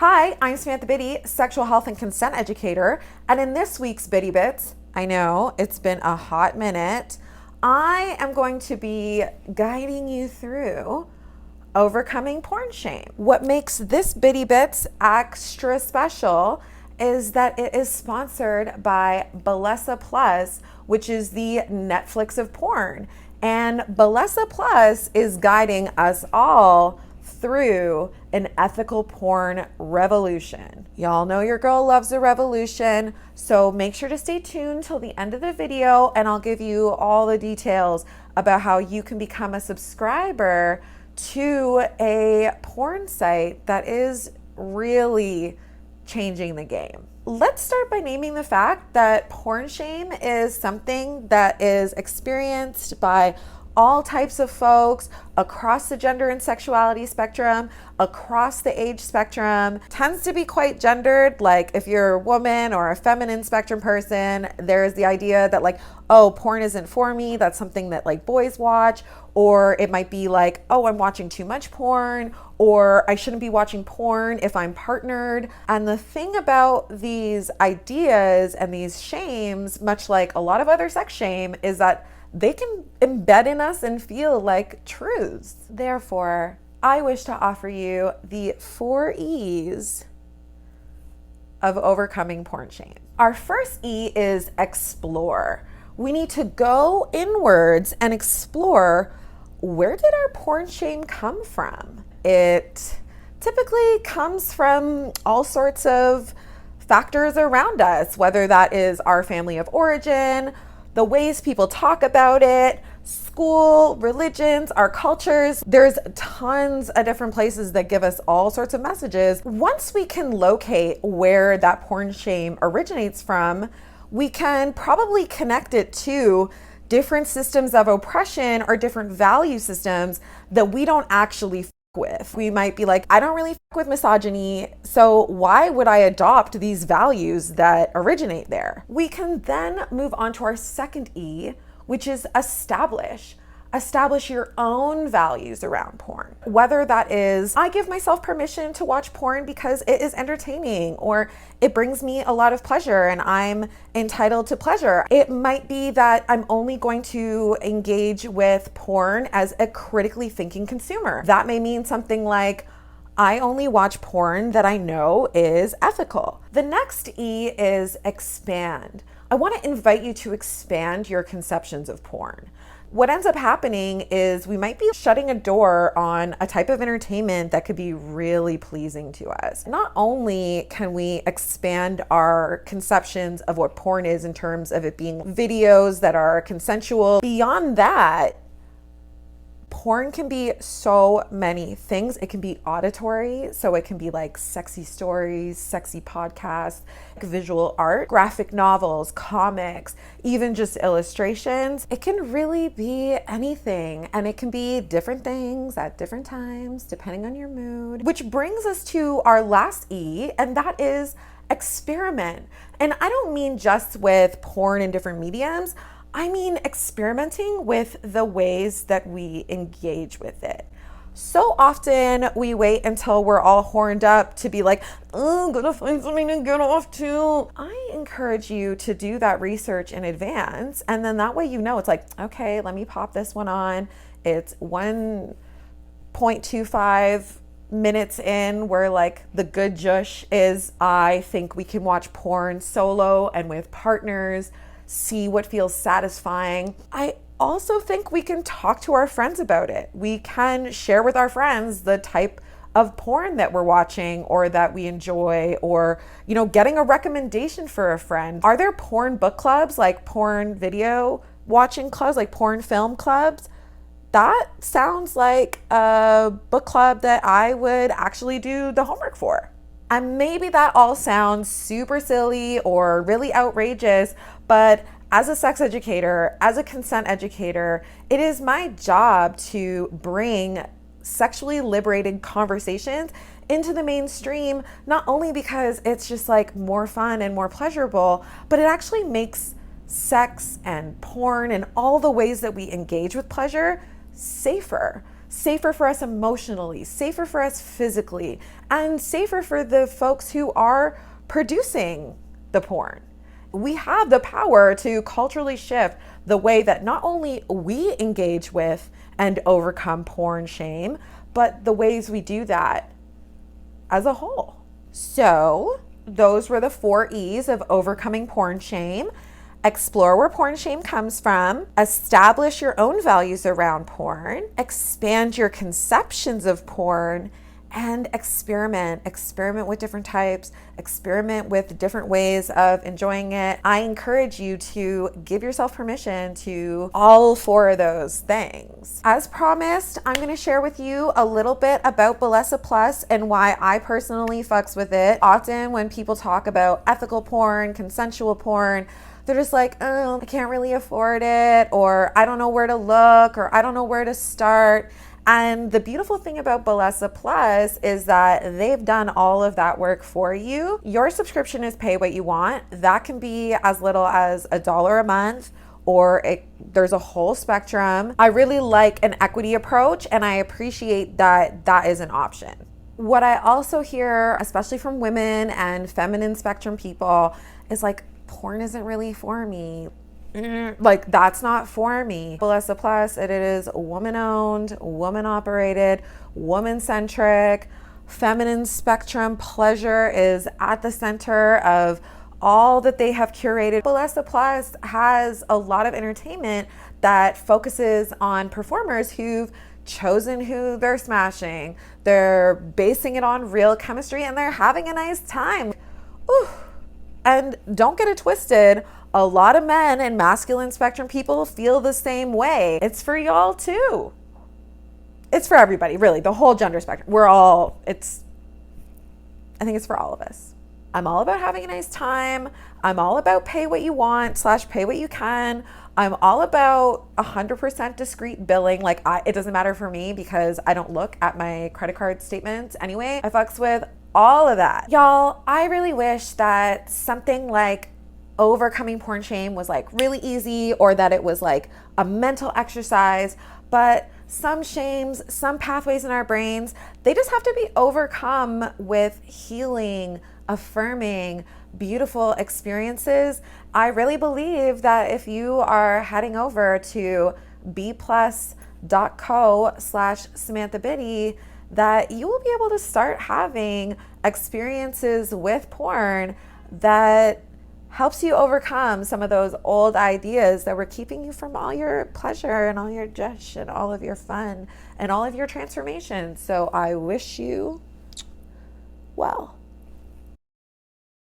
Hi, I'm Samantha Biddy, sexual health and consent educator. And in this week's Biddy Bits, I know it's been a hot minute, I am going to be guiding you through overcoming porn shame. What makes this Biddy Bits extra special is that it is sponsored by Bellesa Plus, which is the Netflix of porn. And Bellesa Plus is guiding us all through an ethical porn revolution. Y'all know your girl loves a revolution, so make sure to stay tuned till the end of the video and I'll give you all the details about how you can become a subscriber to a porn site that is really changing the game. Let's start by naming the fact that porn shame is something that is experienced by all types of folks across the gender and sexuality spectrum, across the age spectrum, tends to be quite gendered. Like if you're a woman or a feminine spectrum person, there's the idea that like, oh, porn isn't for me. That's something that like boys watch. Or it might be like, oh, I'm watching too much porn, or I shouldn't be watching porn if I'm partnered. And the thing about these ideas and these shames, much like a lot of other sex shame, is that they can embed in us and feel like truths. Therefore, I wish to offer you the 4 E's of overcoming porn shame. Our first E is explore. We need to go inwards and explore, where did our porn shame come from? It typically comes from all sorts of factors around us, whether that is our family of origin, the ways people talk about it, school, religions, our cultures. There's tons of different places that give us all sorts of messages. Once we can locate where that porn shame originates from, we can probably connect it to different systems of oppression or different value systems that we don't actually with. We might be like, I don't really with misogyny, so why would I adopt these values that originate there? We can then move on to our second E, which is establish. Establish your own values around porn. Whether that is, I give myself permission to watch porn because it is entertaining, or it brings me a lot of pleasure and I'm entitled to pleasure. It might be that I'm only going to engage with porn as a critically thinking consumer. That may mean something like, I only watch porn that I know is ethical. The next E is expand. I want to invite you to expand your conceptions of porn. What ends up happening is we might be shutting a door on a type of entertainment that could be really pleasing to us. Not only can we expand our conceptions of what porn is in terms of it being videos that are consensual, beyond that, porn can be so many things. It can be auditory, so it can be like sexy stories, sexy podcasts, visual art, graphic novels, comics, even just illustrations. It can really be anything, and it can be different things at different times, depending on your mood. Which brings us to our last E, and that is experiment. And I don't mean just with porn in different mediums. I mean experimenting with the ways that we engage with it. So often we wait until we're all horned up to be like, oh, I'm gonna find something to get off to. I encourage you to do that research in advance, and then that way you know it's like, okay, let me pop this one on. It's 1.25 minutes in where like the good jush is, I think we can watch porn solo and with partners, see what feels satisfying. I also think we can talk to our friends about it. We can share with our friends the type of porn that we're watching or that we enjoy, or, you know, getting a recommendation for a friend. Are there porn book clubs, like porn video watching clubs, like porn film clubs? That sounds like a book club that I would actually do the homework for. And maybe that all sounds super silly or really outrageous, but as a sex educator, as a consent educator, it is my job to bring sexually liberated conversations into the mainstream, not only because it's just like more fun and more pleasurable, but it actually makes sex and porn and all the ways that we engage with pleasure safer. safer for us emotionally, safer for us physically, and safer for the folks who are producing the porn. We have the power to culturally shift the way that not only we engage with and overcome porn shame, but the ways we do that as a whole. So those were the 4 E's of overcoming porn shame. Explore where porn shame comes from, establish your own values around porn, expand your conceptions of porn, and experiment with different types, experiment with different ways of enjoying it. I encourage you to give yourself permission to all 4 of those things. As promised, I'm going to share with you a little bit about Bellesa Plus and why I personally fucks with it. Often when people talk about ethical porn, consensual porn, they're just like, oh, I can't really afford it, or I don't know where to look, or I don't know where to start. And the beautiful thing about Bellesa Plus is that they've done all of that work for you. Your subscription is pay what you want. That can be as little as $1 a month, or there's a whole spectrum. I really like an equity approach, and I appreciate that that is an option. What I also hear, especially from women and feminine spectrum people, is like, porn isn't really for me. Like, that's not for me. Bellesa Plus, it is woman-owned, woman-operated, woman-centric, feminine spectrum. Pleasure is at the center of all that they have curated. Bellesa Plus has a lot of entertainment that focuses on performers who've chosen who they're smashing. They're basing it on real chemistry, and they're having a nice time. Ooh. And don't get it twisted. A lot of men and masculine spectrum people feel the same way. It's for y'all too. It's for everybody, really, the whole gender spectrum. I think it's for all of us. I'm all about having a nice time. I'm all about pay what you want / pay what you can. I'm all about 100% discreet billing. Like, it doesn't matter for me because I don't look at my credit card statements anyway. I fucks with all of that. Y'all, I really wish that something like overcoming porn shame was like really easy, or that it was like a mental exercise, but some shames, some pathways in our brains, they just have to be overcome with healing, affirming, beautiful experiences. I really believe that if you are heading over to bplus.co/Samantha Biddy, that you will be able to start having experiences with porn that helps you overcome some of those old ideas that were keeping you from all your pleasure and all your josh and all of your fun and all of your transformation. So I wish you well.